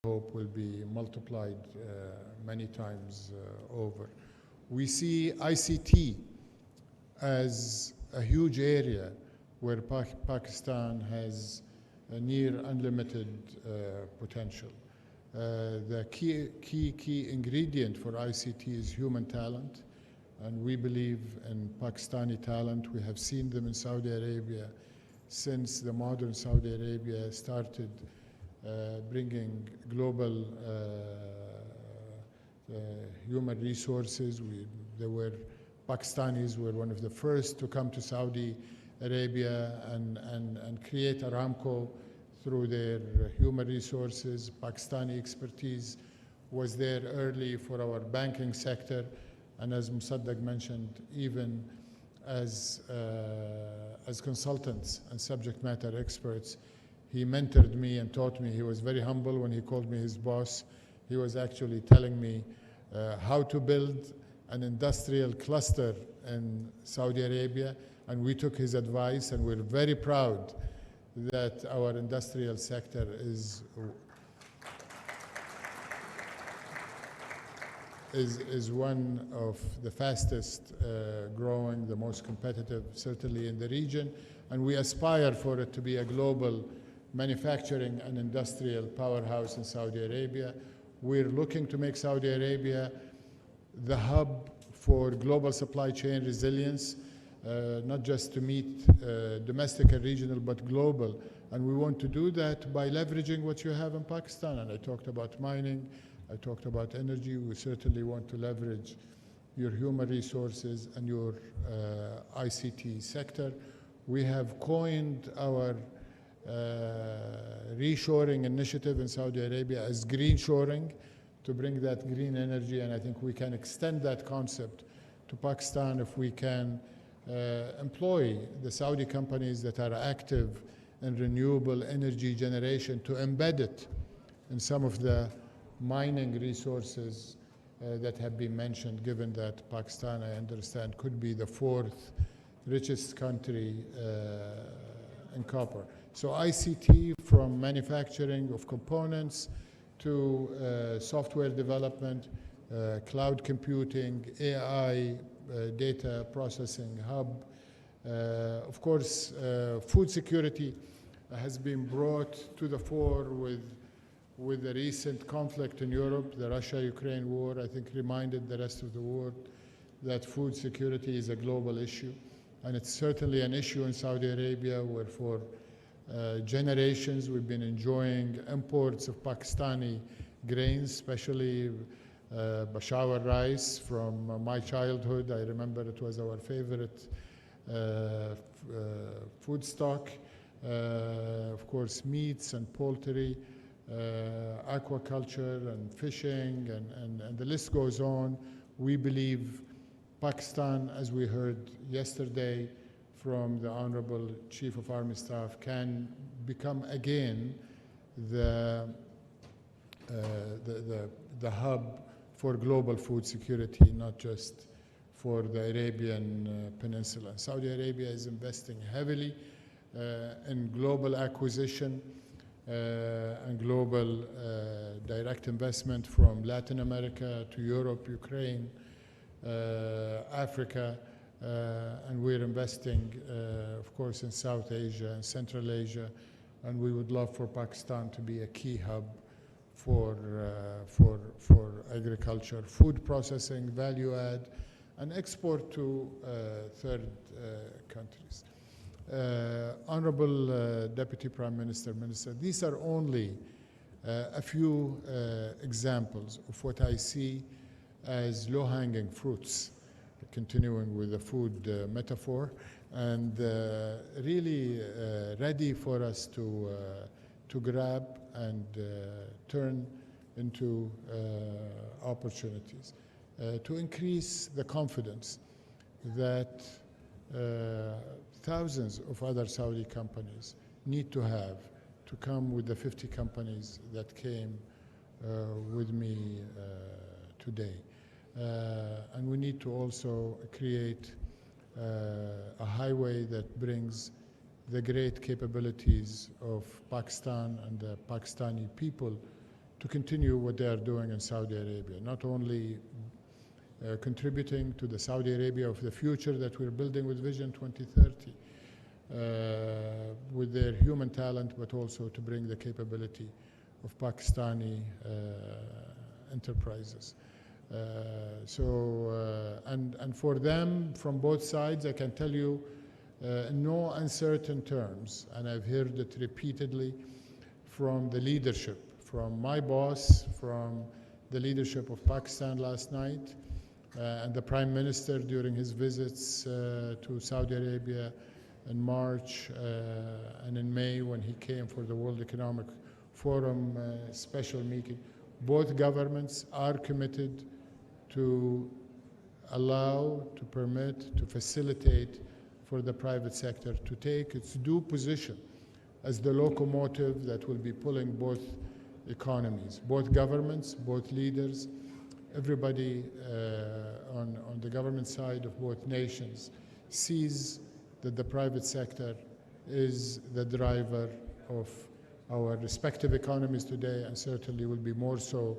hope will be multiplied many times over. We see ICT as a huge area where Pakistan has a near unlimited potential. The key ingredient for ICT is human talent, and we believe in Pakistani talent. We have seen them in Saudi Arabia since the modern Saudi Arabia started bringing global human resources. Pakistanis were one of the first to come to Saudi Arabia and create Aramco through their human resources. Pakistani expertise was there early for our banking sector, and as Musaddaq mentioned, even as consultants and subject matter experts. He mentored me and taught me. He was very humble when he called me his boss. He was actually telling me how to build an industrial cluster in Saudi Arabia, and we took his advice, and we're very proud that our industrial sector is one of the fastest growing, the most competitive, certainly in the region, and we aspire for it to be a global manufacturing and industrial powerhouse in Saudi Arabia. We're looking to make Saudi Arabia the hub for global supply chain resilience, not just to meet domestic and regional, but global. And we want to do that by leveraging what you have in Pakistan. And I talked about mining, I talked about energy. We certainly want to leverage your human resources and your ICT sector. We have coined our reshoring initiative in Saudi Arabia as green shoring, to bring that green energy, and I think we can extend that concept to Pakistan if we can employ the Saudi companies that are active in renewable energy generation to embed it in some of the mining resources that have been mentioned, given that Pakistan, I understand, could be the fourth richest country in copper. So ICT, from manufacturing of components to software development, cloud computing, AI, data processing hub. Of course, food security has been brought to the fore with the recent conflict in Europe. The Russia-Ukraine war, I think, reminded the rest of the world that food security is a global issue. And it's certainly an issue in Saudi Arabia, where for generations we've been enjoying imports of Pakistani grains, especially Peshawar rice from my childhood. I remember it was our favorite food stock. Of course, meats and poultry, aquaculture and fishing, and the list goes on. We believe Pakistan, as we heard yesterday from the Honorable Chief of Army Staff, can become again the hub for global food security, not just for the Arabian Peninsula. Saudi Arabia is investing heavily in global acquisition and global direct investment from Latin America to Europe, Ukraine, Africa, and we're investing, of course, in South Asia and Central Asia, and we would love for Pakistan to be a key hub for agriculture, food processing, value add, and export to third countries. Honorable Deputy Prime Minister, Minister, these are only a few examples of what I see as low-hanging fruits, continuing with the food metaphor, and really ready for us to grab and turn into opportunities, to increase the confidence that thousands of other Saudi companies need to have to come with the 50 companies that came with me today. And we need to also create a highway that brings the great capabilities of Pakistan and the Pakistani people to continue what they are doing in Saudi Arabia, not only contributing to the Saudi Arabia of the future that we're building with Vision 2030, with their human talent, but also to bring the capability of Pakistani enterprises. And for them, from both sides, I can tell you, in no uncertain terms, and I've heard it repeatedly from the leadership, from my boss, from the leadership of Pakistan last night, and the Prime Minister during his visits to Saudi Arabia in March and in May when he came for the World Economic Forum special meeting. Both governments are committed to allow, to permit, to facilitate for the private sector to take its due position as the locomotive that will be pulling both economies, both governments, both leaders, everybody on the government side of both nations sees that the private sector is the driver of our respective economies today and certainly will be more so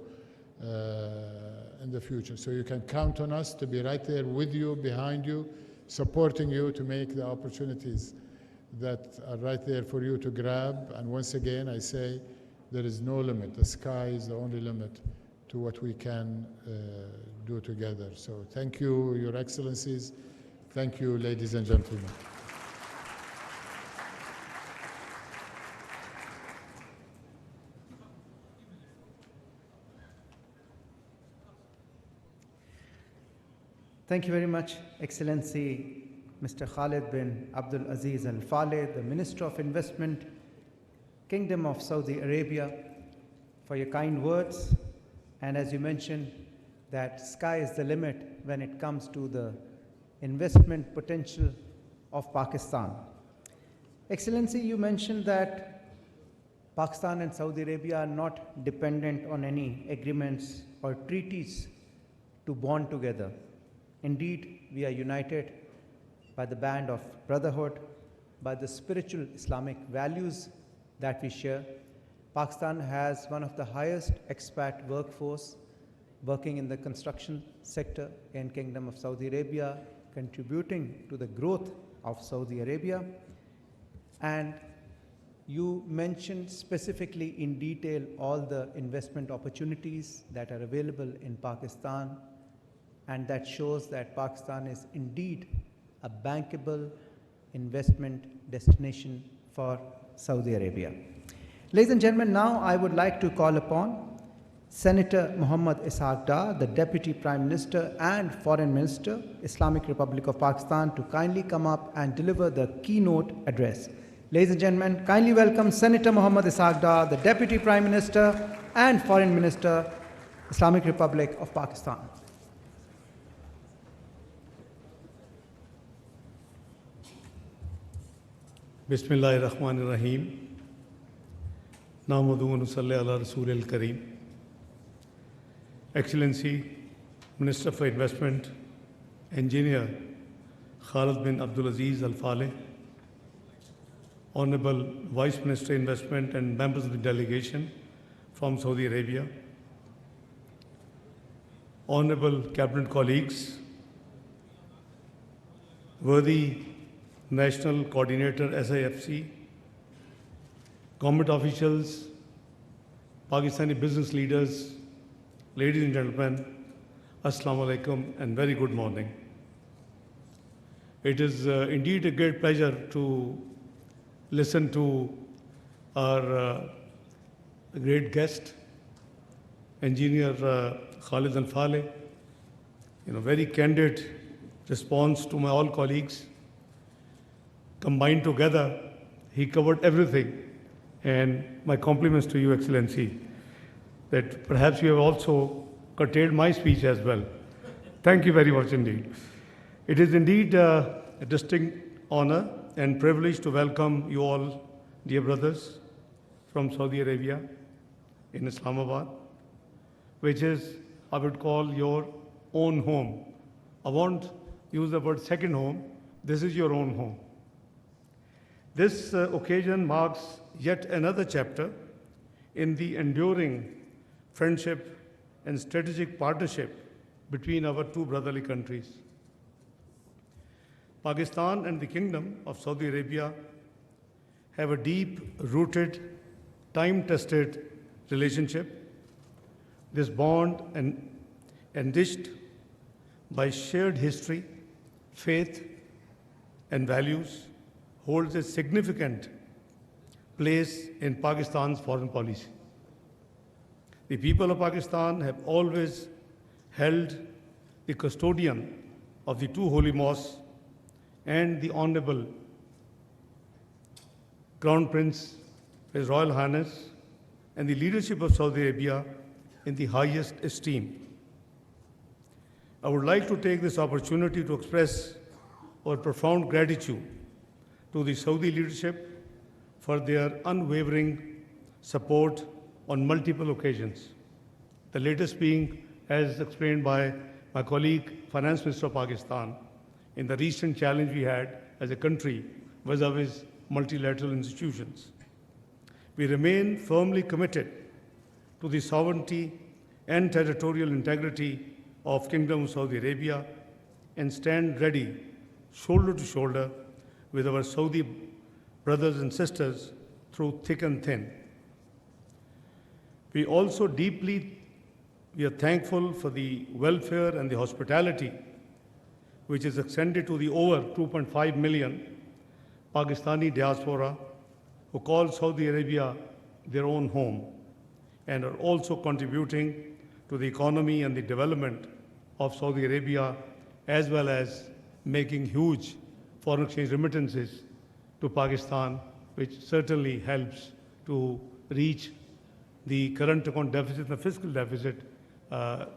in the future. So you can count on us to be right there with you, behind you, supporting you to make the opportunities that are right there for you to grab. And once again, I say there is no limit. The sky is the only limit to what we can do together. So thank you, Your Excellencies. Thank you, ladies and gentlemen. Thank you very much, Excellency Mr. Khalid bin Abdul Aziz Al Faleh, the Minister of Investment, Kingdom of Saudi Arabia, for your kind words. And as you mentioned, that sky is the limit when it comes to the investment potential of Pakistan. Excellency, you mentioned that Pakistan and Saudi Arabia are not dependent on any agreements or treaties to bond together. Indeed, we are united by the band of brotherhood, by the spiritual Islamic values that we share. Pakistan has one of the highest expat workforce working in the construction sector in Kingdom of Saudi Arabia, contributing to the growth of Saudi Arabia. And you mentioned specifically in detail all the investment opportunities that are available in Pakistan, and that shows that Pakistan is indeed a bankable investment destination for Saudi Arabia. Ladies and gentlemen, now I would like to call upon Senator Muhammad Ishaq Dar, the Deputy Prime Minister and Foreign Minister, Islamic Republic of Pakistan, to kindly come up and deliver the keynote address. Ladies and gentlemen, kindly welcome Senator Muhammad Ishaq Dar, the Deputy Prime Minister and Foreign Minister, Islamic Republic of Pakistan. Bismillahirrahmanirrahim. Nahmaduhu wa nusalli ala Rasoolil Kareem. Excellency, Minister for Investment, Engineer Khalid bin Abdul Aziz Al Faleh, Honorable Vice Minister Investment and members of the delegation from Saudi Arabia, Honorable Cabinet colleagues, worthy National Coordinator SIFC, government officials, Pakistani business leaders, ladies and gentlemen, Assalamu alaikum and very good morning. It is indeed a great pleasure to listen to our great guest, Engineer Khalid Al Faleh. Very candid response to my all colleagues. Combined together, he covered everything. And my compliments to you, Excellency, that perhaps you have also curtailed my speech as well. Thank you very much indeed. It is indeed a distinct honor and privilege to welcome you all, dear brothers, from Saudi Arabia in Islamabad, which is, I would call, your own home. I won't use the word second home. This is your own home. This occasion marks yet another chapter in the enduring friendship, and strategic partnership between our two brotherly countries. Pakistan and the Kingdom of Saudi Arabia have a deep-rooted, time-tested relationship. This bond, enriched by shared history, faith, and values, holds a significant place in Pakistan's foreign policy. The people of Pakistan have always held the custodian of the two holy mosques and the Honorable Crown Prince, His Royal Highness, and the leadership of Saudi Arabia in the highest esteem. I would like to take this opportunity to express our profound gratitude to the Saudi leadership for their unwavering support on multiple occasions. The latest being, as explained by my colleague, Finance Minister of Pakistan, in the recent challenge we had as a country vis-à-vis multilateral institutions. We remain firmly committed to the sovereignty and territorial integrity of Kingdom of Saudi Arabia and stand ready, shoulder to shoulder, with our Saudi brothers and sisters through thick and thin. We are thankful for the welfare and the hospitality which is extended to the over 2.5 million Pakistani diaspora who call Saudi Arabia their own home and are also contributing to the economy and the development of Saudi Arabia, as well as making huge foreign exchange remittances to Pakistan, which certainly helps to reach the current account deficit and the fiscal deficit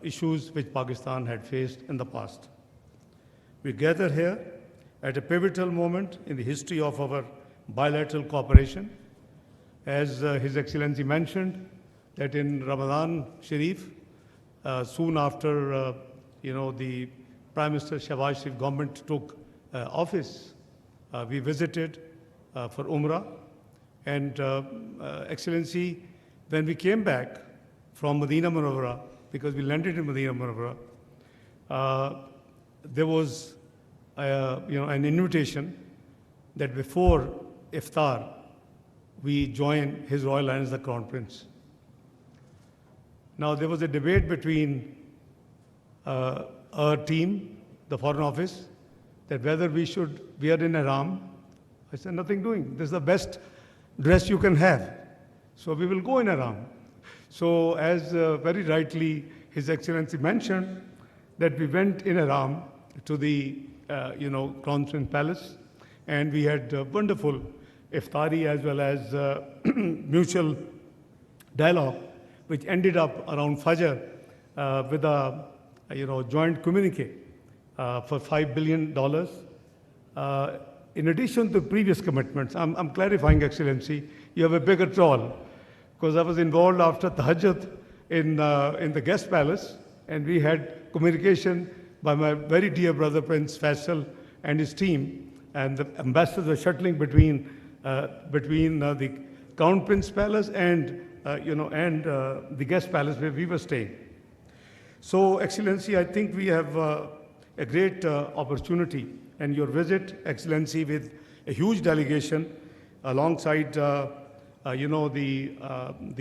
issues which Pakistan had faced in the past. We gather here at a pivotal moment in the history of our bilateral cooperation. As His Excellency mentioned, that in Ramadan Sharif, soon after the Prime Minister Shahbaz Sharif government took office, we visited for Umrah. And Excellency, when we came back from Medina Munawwara, because we landed in Medina Munawwara, there was an invitation that before iftar, we join His Royal Highness the Crown Prince. Now, there was a debate between our team, the Foreign Office, that whether we should wear in ihram. I said, nothing doing. This is the best dress you can have. So we will go in ihram. So as very rightly His Excellency mentioned, that we went in ihram to the Crown Prince Palace, and we had wonderful iftari as well as mutual dialogue, which ended up around Fajr with a joint communique for $5 billion. In addition to previous commitments, I'm clarifying, Excellency, you have a bigger trawl, because I was involved after Tahajjud in the guest palace, and we had communication by my very dear brother Prince Faisal and his team, and the ambassadors were shuttling between the Crown Prince Palace and the guest palace where we were staying. So, Excellency, I think we have a great opportunity, and your visit, Excellency, with a huge delegation alongside the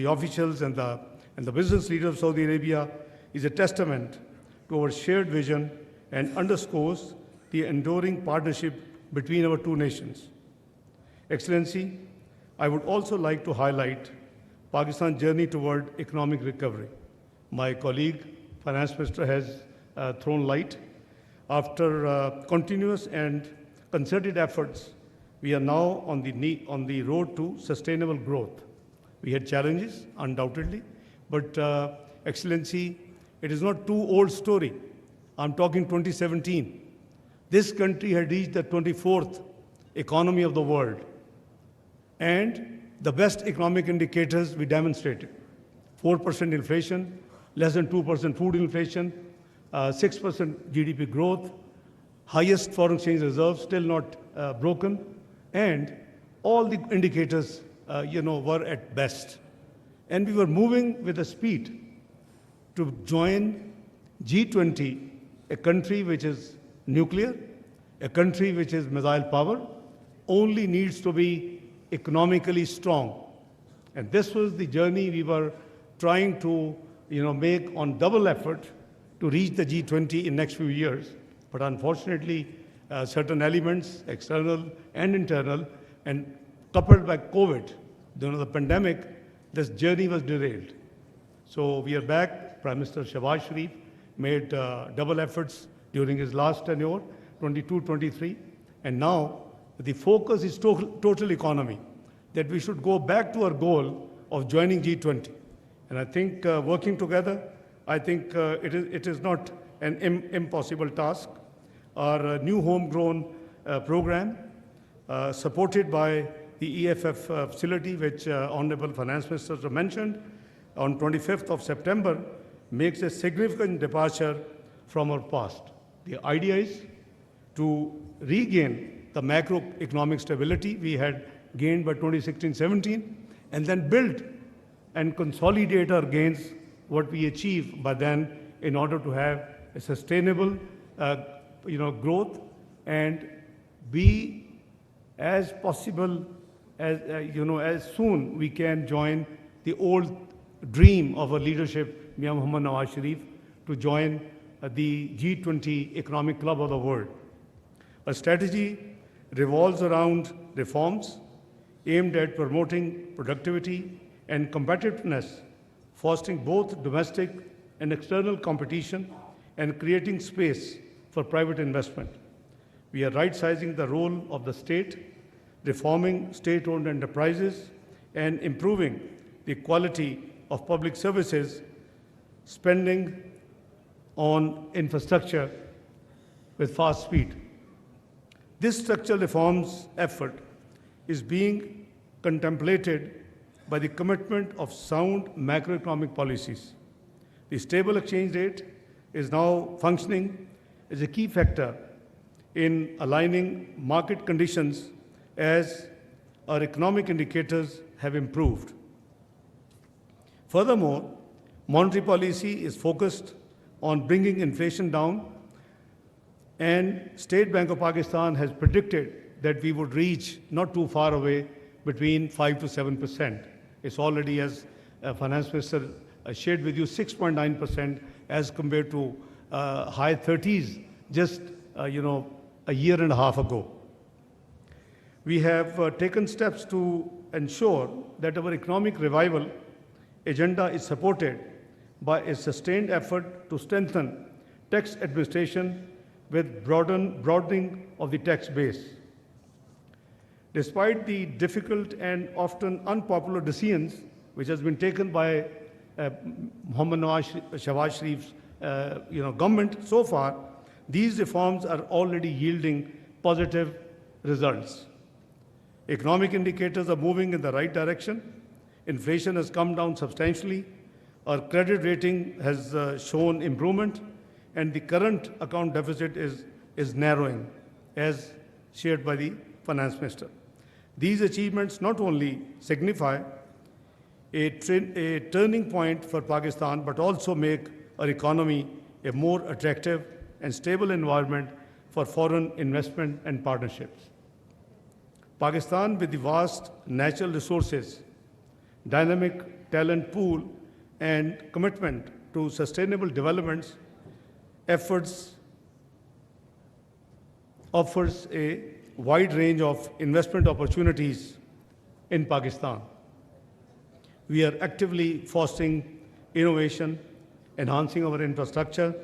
officials and the business leaders of Saudi Arabia is a testament to our shared vision and underscores the enduring partnership between our two nations. Excellency, I would also like to highlight Pakistan's journey toward economic recovery. My colleague, Finance Minister, has thrown light. After continuous and concerted efforts, we are now on the road to sustainable growth. We had challenges, undoubtedly, but Excellency, it is not too old story. I'm talking 2017. This country had reached the 24th economy of the world, and the best economic indicators we demonstrated. 4% inflation, less than 2% food inflation, 6% GDP growth, highest foreign exchange reserves still not broken, and all the indicators were at best. And we were moving with a speed to join G20, a country which is nuclear, a country which is missile power, only needs to be economically strong. And this was the journey we were trying to make on double effort to reach the G20 in next few years. But unfortunately, certain elements, external and internal, and coupled by COVID, the pandemic, this journey was derailed. So we are back. Prime Minister Shehbaz Sharif made double efforts during his last tenure, 22-23, and now the focus is total economy, that we should go back to our goal of joining G20. And I think working together, I think it is not an impossible task. Our new homegrown program, supported by the EFF facility, which Honorable Finance Minister mentioned, on 25th of September, makes a significant departure from our past. The idea is to regain the macroeconomic stability we had gained by 2016-17, and then build and consolidate our gains, what we achieved by then, in order to have a sustainable growth and be as possible as as soon we can join the old dream of our leadership, Mia Muhammad Nawaz Sharif, to join the G20 Economic Club of the world. Our strategy revolves around reforms aimed at promoting productivity and competitiveness, fostering both domestic and external competition, and creating space for private investment. We are right-sizing the role of the state, reforming state-owned enterprises, and improving the quality of public services, spending on infrastructure with fast speed. This structural reforms effort is being contemplated by the commitment of sound macroeconomic policies. The stable exchange rate is now functioning as a key factor in aligning market conditions as our economic indicators have improved. Furthermore, monetary policy is focused on bringing inflation down, and State Bank of Pakistan has predicted that we would reach, not too far away, between 5 to 7%. It's already, as Finance Minister shared with you, 6.9% as compared to high 30s just a year and a half ago. We have taken steps to ensure that our economic revival agenda is supported by a sustained effort to strengthen tax administration with broadening of the tax base. Despite the difficult and often unpopular decisions which has been taken by Muhammad Shehbaz Sharif's government so far, these reforms are already yielding positive results. Economic indicators are moving in the right direction. Inflation has come down substantially. Our credit rating has shown improvement, and the current account deficit is narrowing, as shared by the Finance Minister. These achievements not only signify a turning point for Pakistan, but also make our economy a more attractive and stable environment for foreign investment and partnerships. Pakistan, with the vast natural resources, dynamic talent pool, and commitment to sustainable development efforts, offers a wide range of investment opportunities in Pakistan. We are actively fostering innovation, enhancing our infrastructure,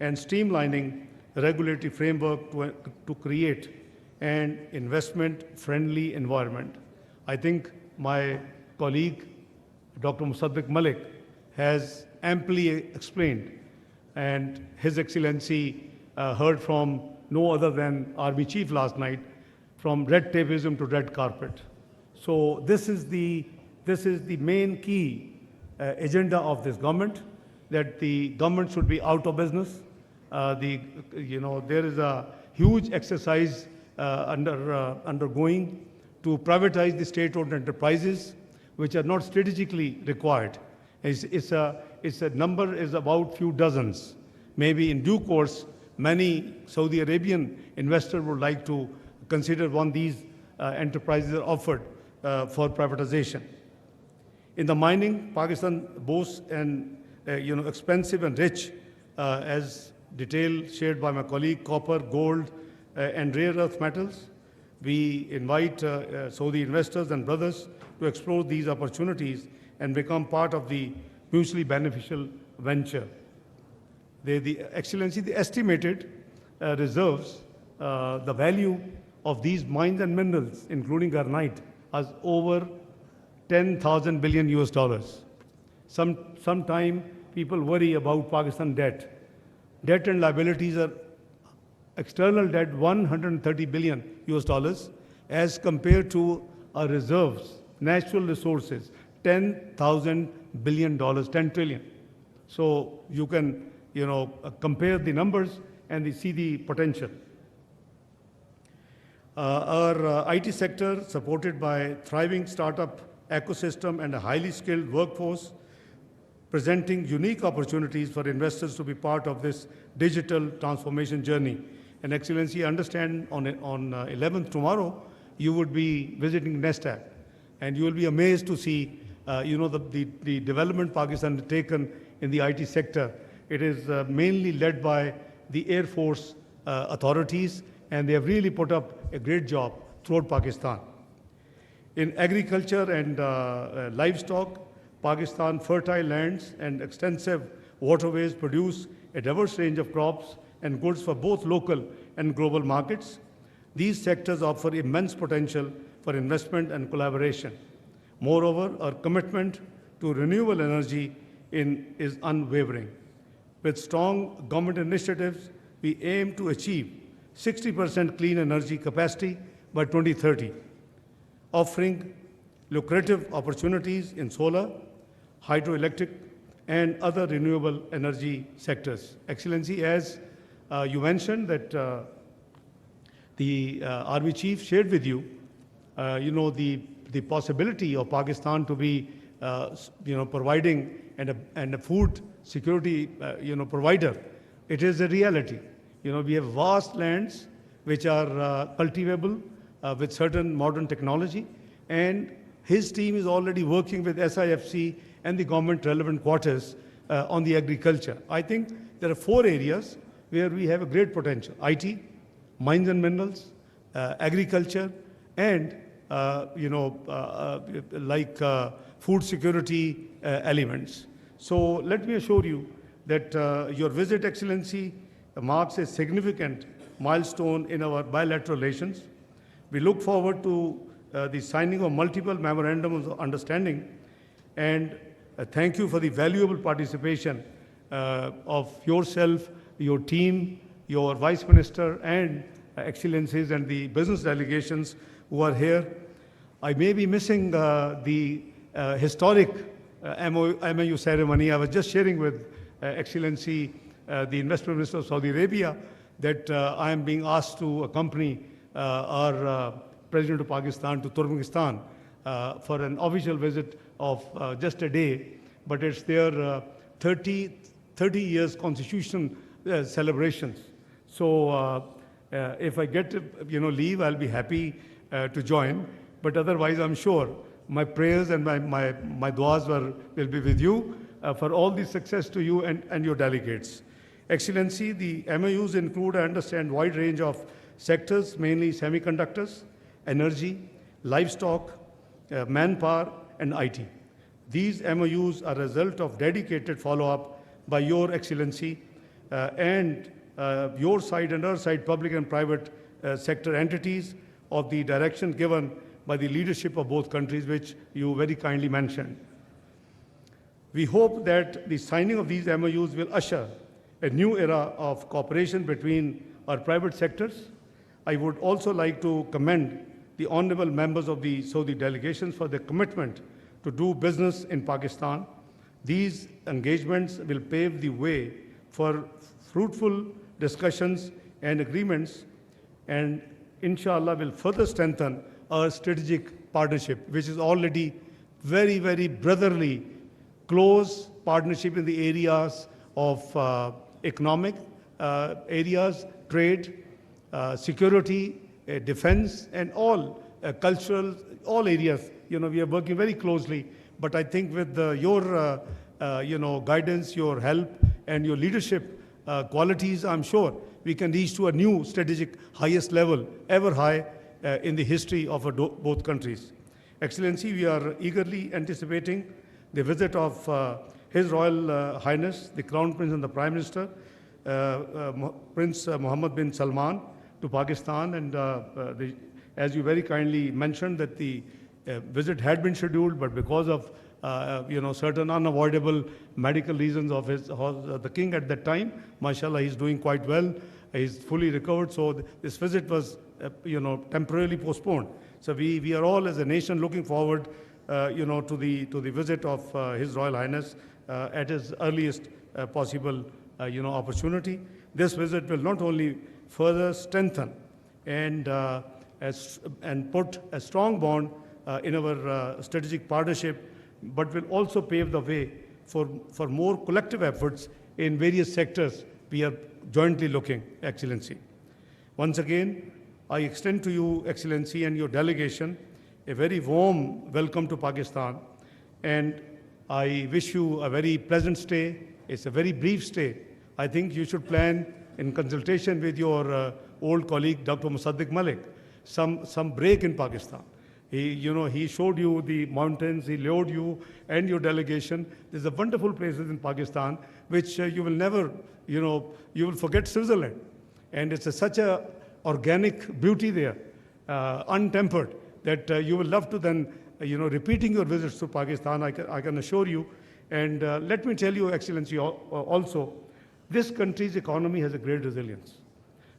and streamlining the regulatory framework to create an investment-friendly environment. I think my colleague, Dr. Musaddiq Malik, has amply explained, and His Excellency heard from no other than Army Chief last night, from red tapeism to red carpet. So this is the main key agenda of this government, that the government should be out of business. There is a huge exercise undergoing to privatize the state-owned enterprises, which are not strategically required. It's its a number is about few dozens. Maybe in due course, many Saudi Arabian investors would like to consider one of these enterprises are offered for privatization. In the mining, Pakistan boasts an expensive and rich, as detail shared by my colleague, copper, gold, and rare earth metals. We invite Saudi investors and brothers to explore these opportunities and become part of the mutually beneficial venture. Excellency, the estimated reserves, the value of these mines and minerals, including garnite, is over 10,000 billion US dollars. Sometime people worry about Pakistan debt. Debt and liabilities are external debt 130 billion US dollars as compared to our reserves, natural resources, 10,000 billion dollars, 10 trillion. So you can compare the numbers and see the potential. Our IT sector, supported by thriving startup ecosystem and a highly skilled workforce, presenting unique opportunities for investors to be part of this digital transformation journey. And Excellency, I understand on 11th tomorrow, you would be visiting NESTAC, and you will be amazed to see, the development Pakistan has taken in the IT sector. It is mainly led by the Air Force authorities, and they have really put up a great job throughout Pakistan. In agriculture and livestock, Pakistan fertile lands and extensive waterways produce a diverse range of crops and goods for both local and global markets. These sectors offer immense potential for investment and collaboration. Moreover, our commitment to renewable energy is unwavering. With strong government initiatives, we aim to achieve 60% clean energy capacity by 2030, offering lucrative opportunities in solar, hydroelectric, and other renewable energy sectors. Excellency, as you mentioned that the Army Chief shared with you, the possibility of Pakistan to be, providing and a food security, provider. It is a reality. We have vast lands which are cultivable with certain modern technology, and his team is already working with SIFC and the government relevant quarters on the agriculture. I think there are 4 areas where we have a great potential: IT, mines and minerals, agriculture, and food security elements. So let me assure you that your visit, Excellency, marks a significant milestone in our bilateral relations. We look forward to the signing of multiple memorandums of understanding, and thank you for the valuable participation of yourself, your team, your Vice Minister, and Excellencies and the business delegations who are here. I may be missing the historic MOU ceremony. I was just sharing with Excellency, the Investment Minister of Saudi Arabia, that I am being asked to accompany our President of Pakistan to Turkmenistan for an official visit of just a day, but it's their 30 years constitution celebrations. So if I get leave, I'll be happy to join, but otherwise I'm sure my prayers and my duas will be with you for all the success to you and your delegates. Excellency, the MOUs include, I understand, wide range of sectors, mainly semiconductors, energy, livestock, manpower, and IT. These MOUs are a result of dedicated follow-up by your Excellency and your side and our side, public and private sector entities, of the direction given by the leadership of both countries, which you very kindly mentioned. We hope that the signing of these MOUs will usher a new era of cooperation between our private sectors. I would also like to commend the honorable members of the Saudi delegations for their commitment to do business in Pakistan. These engagements will pave the way for fruitful discussions and agreements, and inshallah will further strengthen our strategic partnership, which is already very, very brotherly, close, partnership in the areas of economic areas, trade, security, defense, and all cultural, all areas. You know, we are working very closely. But I think with your guidance, your help, and your leadership qualities, I'm sure we can reach to a new strategic highest level, ever high in the history of both countries. Excellency, we are eagerly anticipating the visit of His Royal Highness, the Crown Prince and the Prime Minister, Prince Mohammed bin Salman, to Pakistan. And as you very kindly mentioned, that the visit had been scheduled, but because of certain unavoidable medical reasons of the king at that time, mashallah, he's doing quite well. He's fully recovered. So this visit was, temporarily postponed. So we are all as a nation looking forward, to the visit of His Royal Highness at his earliest possible, opportunity. This visit will not only further strengthen and put a strong bond in our strategic partnership, but will also pave the way for more collective efforts in various sectors we are jointly looking, Excellency. Once again, I extend to you, Excellency, and your delegation a very warm welcome to Pakistan, and I wish you a very pleasant stay. It's a very brief stay. I think you should plan, in consultation with your old colleague, Dr. Musaddiq Malik, some break in Pakistan. He showed you the mountains, he lured you and your delegation. There's a wonderful places in Pakistan which you will never, you will forget Switzerland. And it's such a organic beauty there, untempered, that you will love to then, repeating your visits to Pakistan, I can assure you. And let me tell you, Excellency, also, this country's economy has a great resilience.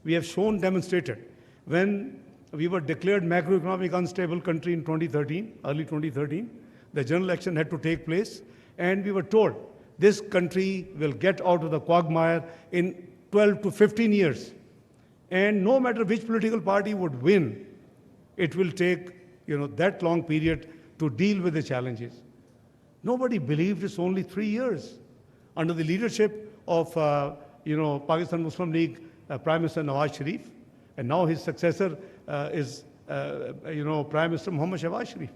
We have demonstrated, when we were declared macroeconomic unstable country in 2013, early 2013, the general election had to take place, and we were told this country will get out of the quagmire in 12 to 15 years. And no matter which political party would win, it will take, that long period to deal with the challenges. Nobody believed it's only 3 years. Under the leadership of, Pakistan Muslim League Prime Minister Nawaz Sharif, and now his successor is, Prime Minister Muhammad Shahbaz Sharif.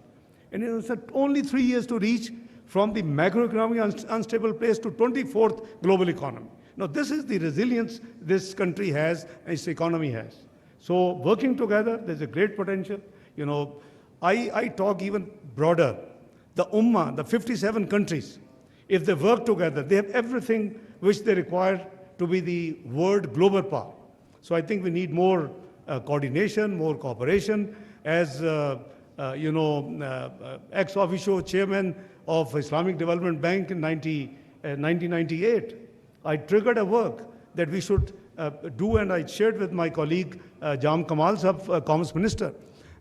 And it was only 3 years to reach from the macroeconomic unstable place to 24th global economy. Now, this is the resilience this country has and its economy has. So, working together, there's a great potential. I talk even broader. The Ummah, the 57 countries, if they work together, they have everything which they require to be the world global power. So, I think we need more coordination, more cooperation. As ex officio chairman of Islamic Development Bank in 1998, I triggered a work that we should do, and I shared with my colleague Jam Kamal Sahab, Commerce Minister,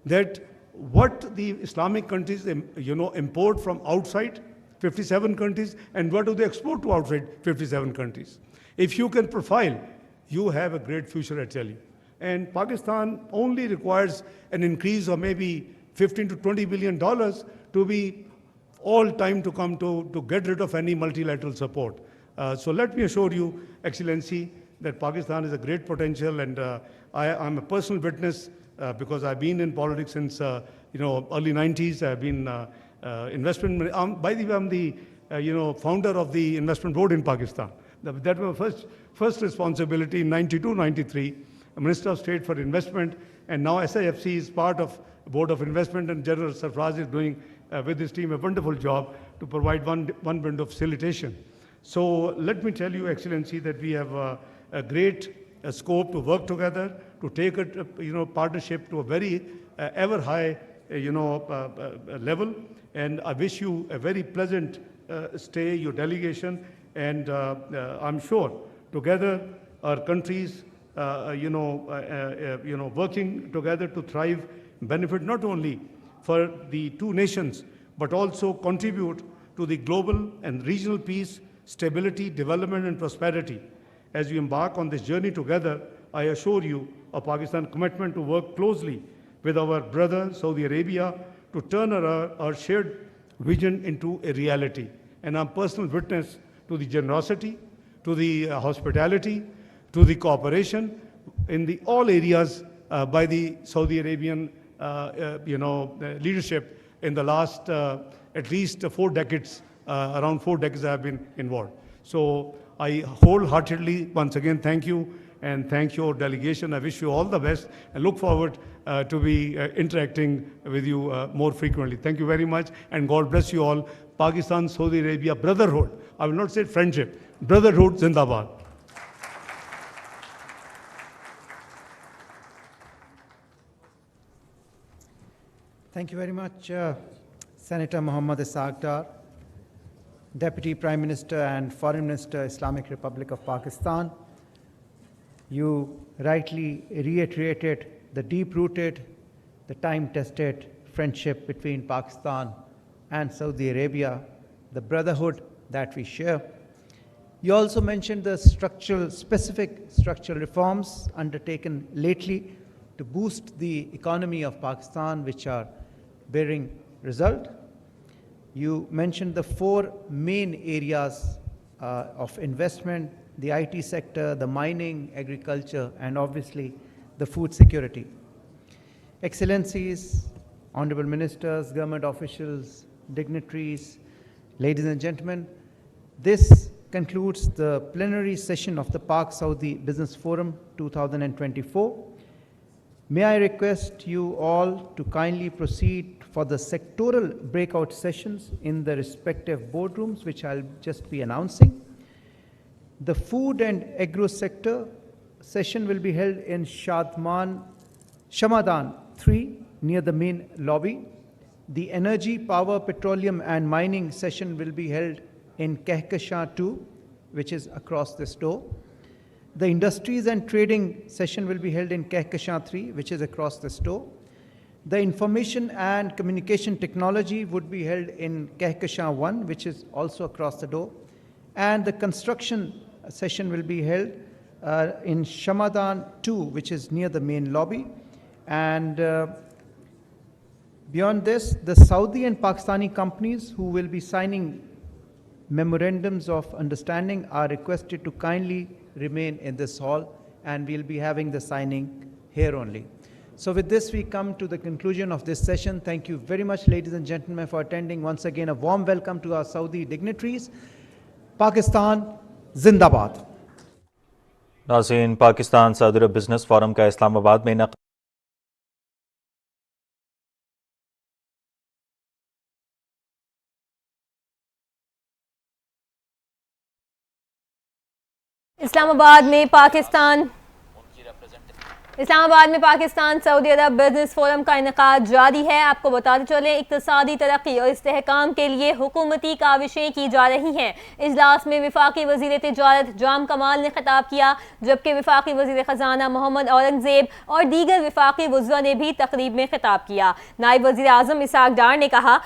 that what the Islamic countries import from outside 57 countries and what do they export to outside 57 countries. If you can profile, you have a great future, I tell you. And Pakistan only requires an increase of maybe $15 to $20 billion to be all time to come to get rid of any multilateral support. So let me assure you, Excellency, that Pakistan is a great potential, and I'm a personal witness because I've been in politics since early 90s. I've been investment. By the way, I'm the founder of the investment board in Pakistan. That was my first responsibility in 92, 93. Minister of State for Investment, and now SIFC is part of Board of Investment, and General Sarfraz is doing with his team a wonderful job to provide one bit of facilitation. So let me tell you, Excellency, that we have a great scope to work together, to take a partnership to a very ever high level. And I wish you a very pleasant stay, your delegation, and I'm sure together our countries, working together to thrive, benefit not only for the two nations, but also contribute to the global and regional peace, stability, development, and prosperity. As we embark on this journey together, I assure you of Pakistan's commitment to work closely with our brother Saudi Arabia to turn our shared vision into a reality. and I'm personal witness to the generosity, to the hospitality, to the cooperation in the all areas by the Saudi Arabian leadership in the last at least 4 decades, around 4 decades I have been involved. So I wholeheartedly once again thank you and thank your delegation. I wish you all the best and look forward to be interacting with you more frequently. Thank you very much and God bless you all. Pakistan, Saudi Arabia, brotherhood. I will not say friendship. Brotherhood, Zindabad. Thank you very much, Senator Muhammad Ishaq Dar, Deputy Prime Minister and Foreign Minister, Islamic Republic of Pakistan. You rightly reiterated the deep-rooted, the time-tested friendship between Pakistan and Saudi Arabia, the brotherhood that we share. You also mentioned the specific structural reforms undertaken lately to boost the economy of Pakistan, which are bearing result. You mentioned the 4 main areas of investment: the IT sector, the mining, agriculture, and obviously the food security. Excellencies, honorable ministers, government officials, dignitaries, ladies and gentlemen, this concludes the plenary session of the Pak Saudi Business Forum 2024. May I request you all to kindly proceed for the sectoral breakout sessions in the respective boardrooms, which I'll just be announcing. The food and agro sector session will be held in Shamadan 3 near the main lobby. The energy, power, petroleum and mining session will be held in Kehkashan 2, which is across this door. The industries and trading session will be held in Kehkashan 3, which is across this door. The information and communication technology would be held in Kehkashan 1, which is also across the door. And the construction session will be held in Shamadan 2, which is near the main lobby. And beyond this, the Saudi and Pakistani companies who will be signing memorandums of understanding are requested to kindly remain in this hall, and we'll be having the signing here only. So with this, we come to the conclusion of this session. Thank you very much, ladies and gentlemen, for attending. Once again, a warm welcome to our Saudi dignitaries. Pakistan, Zindabad. नाज़रीन, पाकिस्तान सदर business forum का इस्लामाबाद में इस्लामाबाद में Pakistan Saudi अरब business forum का इनेकाद जारी है। आपको बताते चलें, इक्तिसादी तरक्की और इस्तेहकाम के लिए हुकूमती काविशें की जा रही हैं। इजलास में वफाकी वज़ीर तिजारत जाम कमाल ने खिताब किया, जबकि वफाकी वज़ीर ख़जाना मोहम्मद औरंगज़ेब और दीगर वफाकी वज़रा ने भी तकरीब में खिताब किया। नायब वज़ीर आज़म इसहाक़ डार ने कहा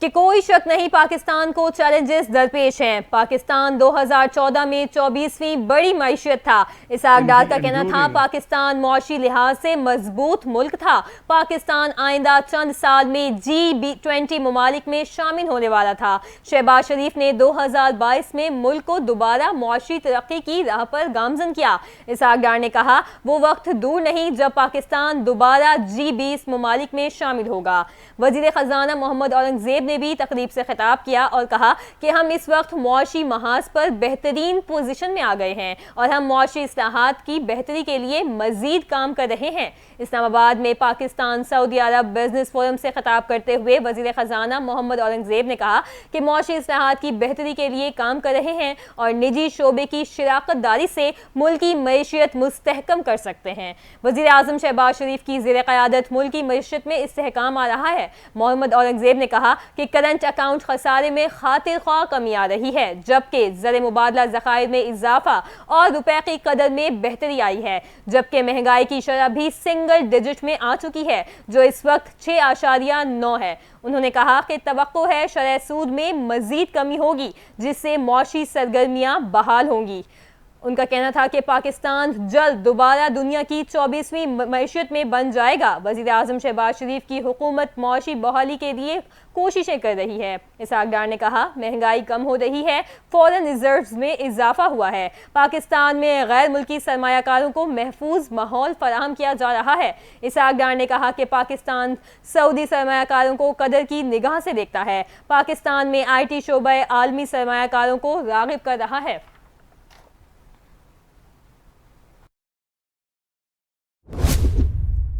कि कोई शक नहीं, पाकिस्तान को चैलेंजेस दरपेश हैं। पाकिस्तान 2014 में 24वीं बड़ी मईशत था। इसहाक़ डार का कहना था पाकिस्तान मौशी लिहाज से मजबूत मुल्क था। पाकिस्तान आइंदा चंद साल में G20 ममालिक में शामिल होने वाला था। शहबाज शरीफ ने 2022 में मुल्क को दोबारा मौशी तरक्की की राह पर गामजन किया। इसहाक़ डार ने कहा वो वक्त दूर नहीं जब पाकिस्तान दोबारा G20 ममालिक में शामिल होगा। वज़ीर ख़जाना मोहम्मद औरंगज़ेब ने भी तकरीब से खिताब किया और कहा कि हम इस वक्त मुआशी महाज पर बेहतरीन पोजीशन में आ गए हैं और हम मुआशी इस्लाहात की बेहतरी के लिए मजीद काम कर रहे हैं। इस्लामाबाद में पाकिस्तान सऊदी अरब बिजनेस फोरम से खिताब करते हुए वज़ीर ख़जाना मोहम्मद औरंगज़ेब ने कहा कि मुआशी इस्लाहात की बेहतरी के लिए काम कर रहे हैं और निजी शोबे की शराकत दारी से मुल्क की मईशत मुस्तहकम कर सकते हैं। वज़ीर आज़म शहबाज शरीफ की ज़ेर क़यादत मुल्क की मईशत में इस्तेहकाम आ रहा है। मोहम्मद औरंगज़ेब ने कहा कि करंट अकाउंट खसारे में खातिर ख्वाह कमी आ रही है, जबकि ज़र मुबादला ज़खायर में इजाफा और रुपए की कदर में बेहतरी आई है, जबकि महंगाई की शरह भी सिंगल डिजिट में आ चुकी है, जो इस वक्त 6.9 है। उन्होंने कहा कि तवक्को है शरह सूद में मजीद कमी होगी, जिससे मौशी सरगर्मियां बहाल होंगी। उनका कहना था कि पाकिस्तान जल्द दोबारा दुनिया की 24वीं मईशत में बन जाएगा। वज़ीर आज़म शहबाज शरीफ की हुकूमत मौशी बहाली के लिए कोशिशें कर रही है। इसहाक डार ने कहा, महंगाई कम हो रही है, फॉरेन रिजर्व्स में इजाफा हुआ है, पाकिस्तान में गैर मुल्की सरमायाकारों को महफूज माहौल फराहम किया जा रहा है। इसहाक डार ने कहा कि पाकिस्तान सऊदी सरमायाकारों को कदर की निगाह से देखता है, पाकिस्तान में IT शोबा आलमी सरमायाकारों को राग़िब कर रहा है।